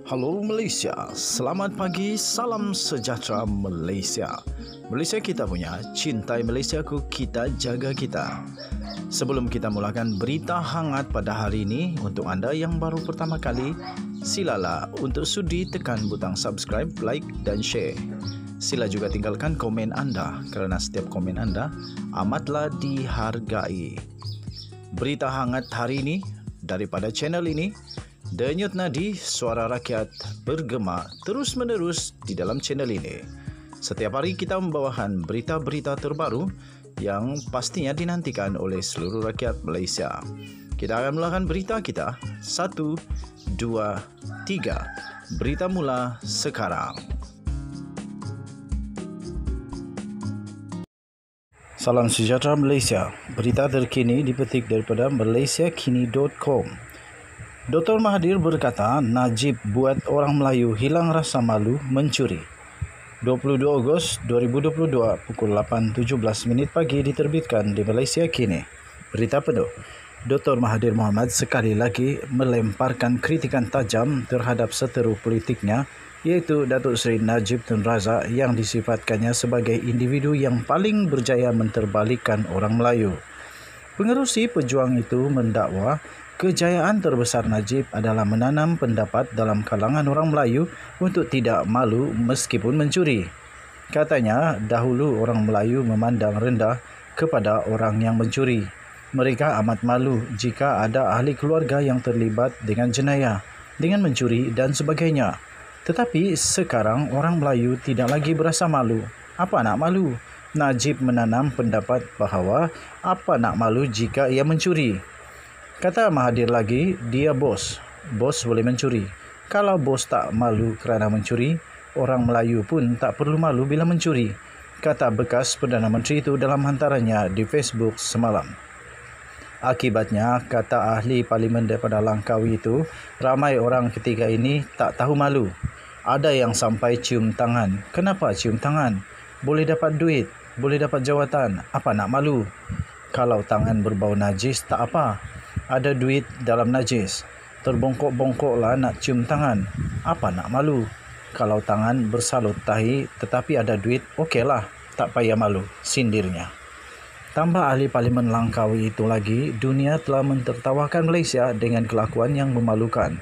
Halo Malaysia, selamat pagi, salam sejahtera Malaysia. Malaysia kita punya, cintai Malaysiaku, kita jaga kita. Sebelum kita mulakan berita hangat pada hari ini, untuk anda yang baru pertama kali, silalah untuk sudi tekan butang subscribe, like dan share. Sila juga tinggalkan komen anda kerana setiap komen anda amatlah dihargai. Berita hangat hari ini daripada channel ini, Denyut nadi suara rakyat bergema terus-menerus di dalam channel ini. Setiap hari kita membawakan berita-berita terbaru yang pastinya dinantikan oleh seluruh rakyat Malaysia. Kita akan mulakan berita kita. 1, 2, 3. Berita mula sekarang. Salam sejahtera Malaysia. Berita terkini dipetik daripada malaysiakini.com. Dr. Mahathir berkata Najib buat orang Melayu hilang rasa malu mencuri. 22 Ogos 2022 pukul 8.17 pagi diterbitkan di Malaysia Kini. Berita penuh. Dr. Mahathir Mohamad sekali lagi melemparkan kritikan tajam terhadap seteru politiknya, iaitu Datuk Seri Najib Tun Razak yang disifatkannya sebagai individu yang paling berjaya menterbalikkan orang Melayu. Pengerusi pejuang itu mendakwa kejayaan terbesar Najib adalah menanam pendapat dalam kalangan orang Melayu untuk tidak malu meskipun mencuri. Katanya, dahulu orang Melayu memandang rendah kepada orang yang mencuri. Mereka amat malu jika ada ahli keluarga yang terlibat dengan jenayah, dengan mencuri dan sebagainya. Tetapi sekarang orang Melayu tidak lagi berasa malu. Apa nak malu? Najib menanam pendapat bahawa apa nak malu jika ia mencuri. Kata Mahathir lagi, dia bos. Bos boleh mencuri. Kalau bos tak malu kerana mencuri, orang Melayu pun tak perlu malu bila mencuri. Kata bekas Perdana Menteri itu dalam hantarannya di Facebook semalam. Akibatnya, kata ahli parlimen daripada Langkawi itu, ramai orang ketiga ini tak tahu malu. Ada yang sampai cium tangan. Kenapa cium tangan? Boleh dapat duit, boleh dapat jawatan. Apa nak malu? Kalau tangan berbau najis, tak apa. Ada duit dalam najis. Terbongkok-bongkoklah nak cium tangan. Apa nak malu? Kalau tangan bersalut tahi tetapi ada duit, okeylah. Tak payah malu, sindirnya. Tambah ahli parlimen Langkawi itu lagi, dunia telah mentertawakan Malaysia dengan kelakuan yang memalukan.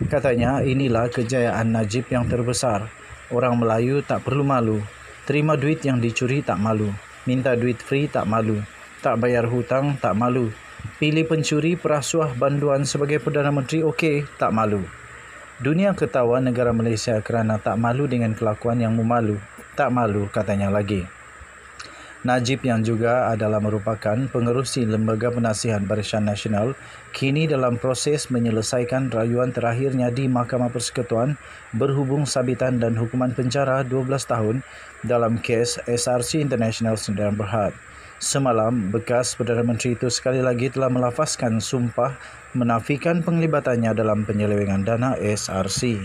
Katanya, inilah kejayaan Najib yang terbesar. Orang Melayu tak perlu malu. Terima duit yang dicuri tak malu. Minta duit free tak malu. Tak bayar hutang tak malu. Pilih pencuri perasuah banduan sebagai Perdana Menteri, okey, tak malu. Dunia ketawa negara Malaysia kerana tak malu dengan kelakuan yang memalu. Tak malu, katanya lagi. Najib yang juga adalah merupakan pengerusi Lembaga Penasihat Barisan Nasional kini dalam proses menyelesaikan rayuan terakhirnya di Mahkamah Persekutuan berhubung sabitan dan hukuman penjara 12 tahun dalam kes SRC International Sdn Bhd. Semalam, bekas Perdana Menteri itu sekali lagi telah melafazkan sumpah menafikan penglibatannya dalam penyelewengan dana SRC.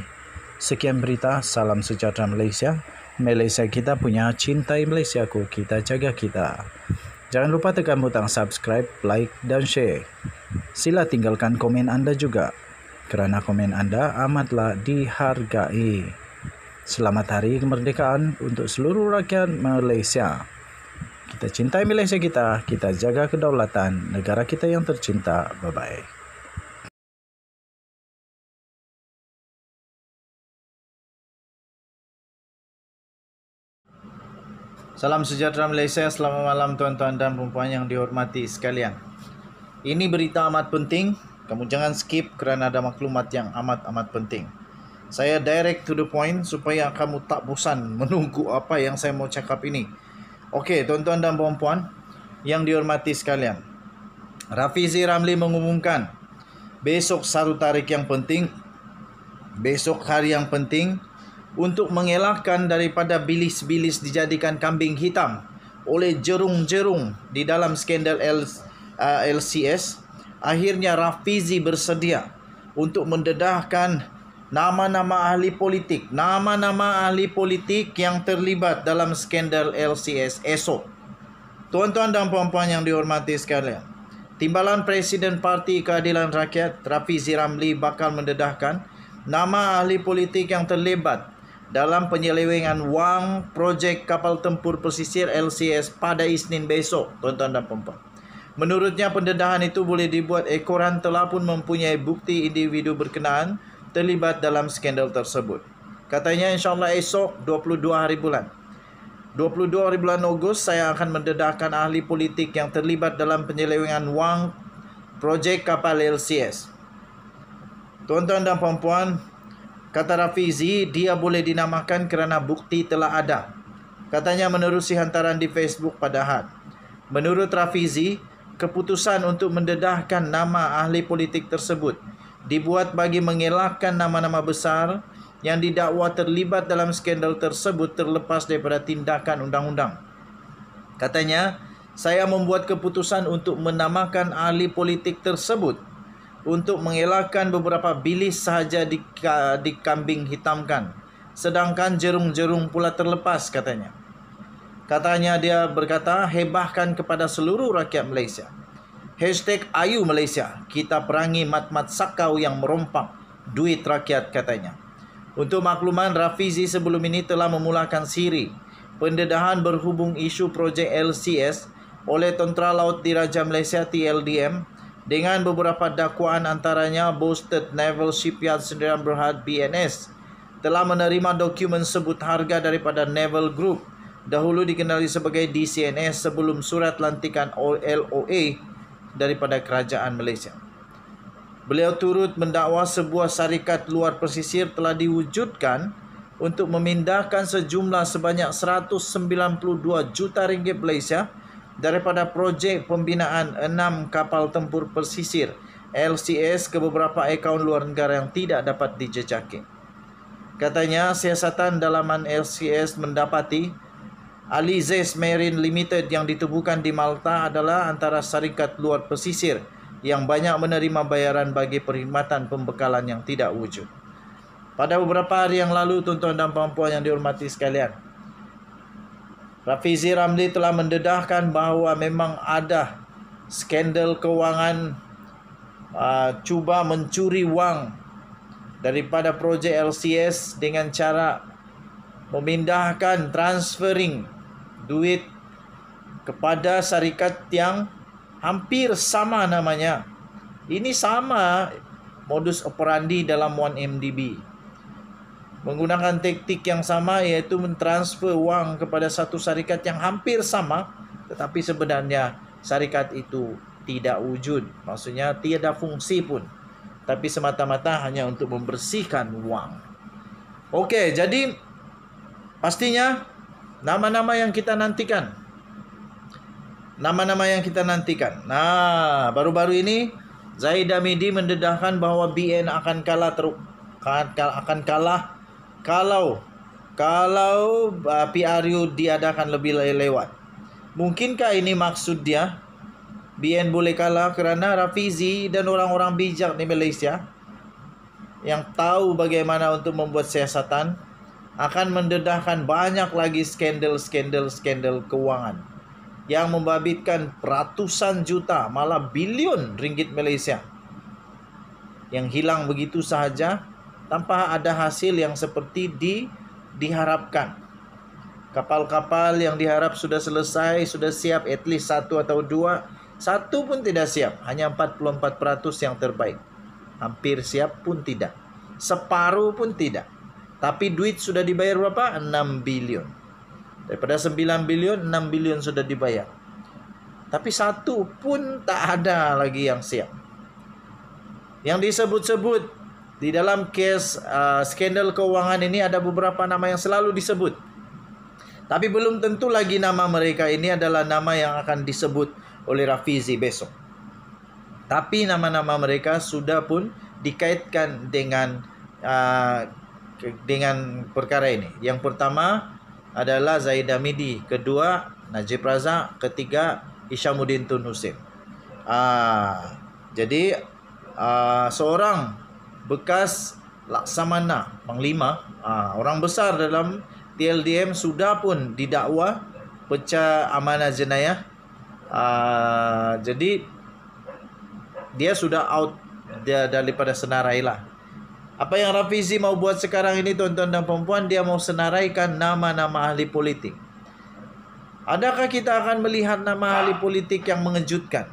Sekian berita, salam sejahtera Malaysia. Malaysia kita punya, cintai Malaysiaku, kita jaga kita. Jangan lupa tekan butang subscribe, like dan share. Sila tinggalkan komen anda juga, kerana komen anda amatlah dihargai. Selamat Hari Kemerdekaan untuk seluruh rakyat Malaysia. Kita cintai Malaysia kita jaga kedaulatan negara kita yang tercinta. Bye-bye. Salam sejahtera Malaysia, selamat malam tuan-tuan dan perempuan yang dihormati sekalian. Ini berita amat penting, kamu jangan skip kerana ada maklumat yang amat-amat penting. Saya direct to the point supaya kamu tak bosan menunggu apa yang saya mau cakap ini. Okey, tuan-tuan dan puan-puan yang dihormati sekalian. Rafizi Ramli mengumumkan besok satu tarikh yang penting, besok hari yang penting untuk mengelakkan daripada bilis-bilis dijadikan kambing hitam oleh jerung-jerung di dalam skandal LCS. Akhirnya Rafizi bersedia untuk mendedahkan nama-nama ahli politik yang terlibat dalam skandal LCS esok. Tuan-tuan dan puan-puan yang dihormati sekalian, Timbalan Presiden Parti Keadilan Rakyat Rafizi Ramli bakal mendedahkan nama ahli politik yang terlibat dalam penyelewengan wang projek kapal tempur pesisir LCS pada Isnin besok, tuan-tuan dan puan-puan. Menurutnya, pendedahan itu boleh dibuat ekoran telah pun mempunyai bukti individu berkenaan terlibat dalam skandal tersebut. Katanya, insyaAllah esok 22 hari bulan Ogos, saya akan mendedahkan ahli politik yang terlibat dalam penyelewengan wang projek kapal LCS. Tuan-tuan dan puan-puan, kata Rafizi, dia boleh dinamakan kerana bukti telah ada. Katanya menerusi hantaran di Facebook pada Ahad. Menurut Rafizi, keputusan untuk mendedahkan nama ahli politik tersebut dibuat bagi mengelakkan nama-nama besar yang didakwa terlibat dalam skandal tersebut terlepas daripada tindakan undang-undang. Katanya, saya membuat keputusan untuk menamakan ahli politik tersebut untuk mengelakkan beberapa bilis sahaja dikambing hitamkan, sedangkan jerung-jerung pula terlepas, katanya. Katanya, dia berkata, hebahkan kepada seluruh rakyat Malaysia. #Ayu Malaysia, kita perangi mat-mat sakau yang merompak duit rakyat, katanya. Untuk makluman, Rafizi sebelum ini telah memulakan siri pendedahan berhubung isu projek LCS oleh Tentera Laut Diraja Malaysia TLDM dengan beberapa dakwaan, antaranya Boasted Naval Shipyard Sdn Bhd BNS telah menerima dokumen sebut harga daripada Naval Group, dahulu dikenali sebagai DCNS, sebelum surat lantikan LOA daripada Kerajaan Malaysia. Beliau turut mendakwa sebuah syarikat luar pesisir telah diwujudkan untuk memindahkan sejumlah sebanyak 192 juta ringgit Malaysia daripada projek pembinaan 6 kapal tempur pesisir LCS ke beberapa akaun luar negara yang tidak dapat dijejaki. Katanya, siasatan dalaman LCS mendapati Alizes Marine Limited yang ditubuhkan di Malta adalah antara syarikat luar pesisir yang banyak menerima bayaran bagi perkhidmatan pembekalan yang tidak wujud. Pada beberapa hari yang lalu, tuan-tuan dan puan-puan yang dihormati sekalian, Rafizi Ramli telah mendedahkan bahawa memang ada skandal kewangan cuba mencuri wang daripada projek LCS dengan cara memindahkan, transferring duit kepada syarikat yang hampir sama namanya. Ini sama modus operandi dalam 1MDB. Menggunakan taktik yang sama, iaitu mentransfer wang kepada satu syarikat yang hampir sama, tetapi sebenarnya syarikat itu tidak wujud. Maksudnya tiada fungsi pun, tapi semata-mata hanya untuk membersihkan wang. Okey, jadi pastinya nama-nama yang kita nantikan. Nah, baru-baru ini Zahid Hamidi mendedahkan bahawa BN akan kalah kalau PRU diadakan lebih lewat. Mungkinkah ini maksud dia? BN boleh kalah kerana Rafizi dan orang-orang bijak di Malaysia yang tahu bagaimana untuk membuat siasatan akan mendedahkan banyak lagi skandal kewangan yang membabitkan ratusan juta, malah bilion ringgit Malaysia yang hilang begitu sahaja tanpa ada hasil yang seperti diharapkan. Kapal-kapal yang diharap sudah selesai, sudah siap, at least satu atau dua, satu pun tidak siap, hanya 44% yang terbaik. Hampir siap pun tidak, separuh pun tidak. Tapi duit sudah dibayar berapa? 6 bilion. Daripada 9 bilion, 6 bilion sudah dibayar. Tapi satu pun tak ada lagi yang siap. Yang disebut-sebut di dalam kes skandal keuangan ini ada beberapa nama yang selalu disebut. Tapi belum tentu lagi nama mereka ini adalah nama yang akan disebut oleh Rafizi besok. Tapi nama-nama mereka sudah pun dikaitkan dengan perkara ini. Yang pertama adalah Zahid Hamidi, kedua Najib Razak, ketiga Hishamuddin Tun Hussein. Jadi seorang bekas Laksamana Panglima, orang besar dalam TLDM sudah pun didakwa pecah amanah jenayah. Jadi dia sudah out daripada senarai lah. Apa yang Rafizi mau buat sekarang ini, tuan-tuan dan perempuan, dia mau senaraikan nama-nama ahli politik. Adakah kita akan melihat nama ahli politik yang mengejutkan?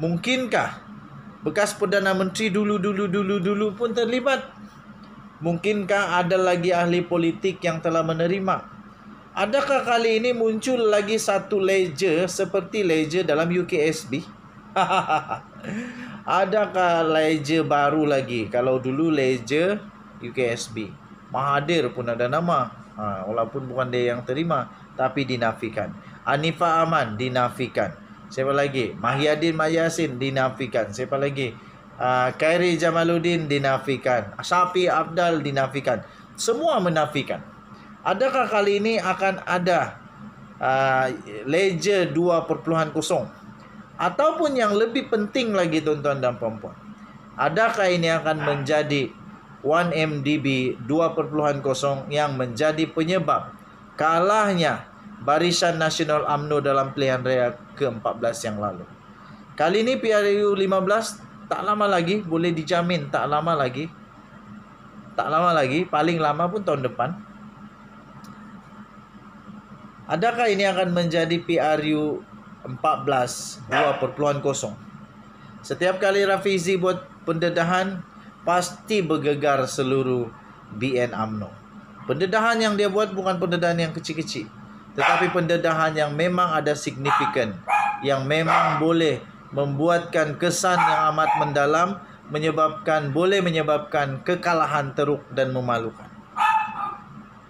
Mungkinkah bekas Perdana Menteri dulu pun terlibat? Mungkinkah ada lagi ahli politik yang telah menerima? Adakah kali ini muncul lagi satu ledger seperti ledger dalam UKSB? Adakah ledger baru lagi? Kalau dulu ledger UKSB, Mahathir pun ada nama, walaupun bukan dia yang terima, tapi dinafikan. Anifah Aman dinafikan. Siapa lagi? Mahyadin Mayasin dinafikan. Siapa lagi? Khairi Jamaluddin dinafikan. Syafi Abdal dinafikan. Semua menafikan. Adakah kali ini akan ada ledger 2.0? Ataupun yang lebih penting lagi, tuan-tuan dan perempuan, adakah ini akan menjadi 1MDB 2.0 yang menjadi penyebab kalahnya Barisan Nasional UMNO dalam pilihan raya ke-14 yang lalu? Kali ini PRU 15 tak lama lagi, boleh dijamin tak lama lagi, paling lama pun tahun depan. Adakah ini akan menjadi PRU 14 2.0? Setiap kali Rafizi buat pendedahan, pasti bergegar seluruh BN UMNO. Pendedahan yang dia buat bukan pendedahan yang kecil-kecil, tetapi pendedahan yang memang ada signifikan, yang memang boleh membuatkan kesan yang amat mendalam, boleh menyebabkan kekalahan teruk dan memalukan.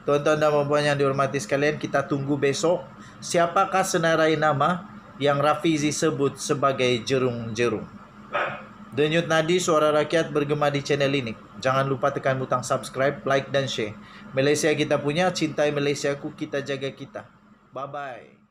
Tuan-tuan dan puan yang dihormati sekalian, kita tunggu besok siapakah senarai nama yang Rafizi sebut sebagai jerung-jerung. Denyut nadi suara rakyat bergema di channel ini. Jangan lupa tekan butang subscribe, like dan share. Malaysia kita punya, cintai Malaysiaku, kita jaga kita. Bye-bye.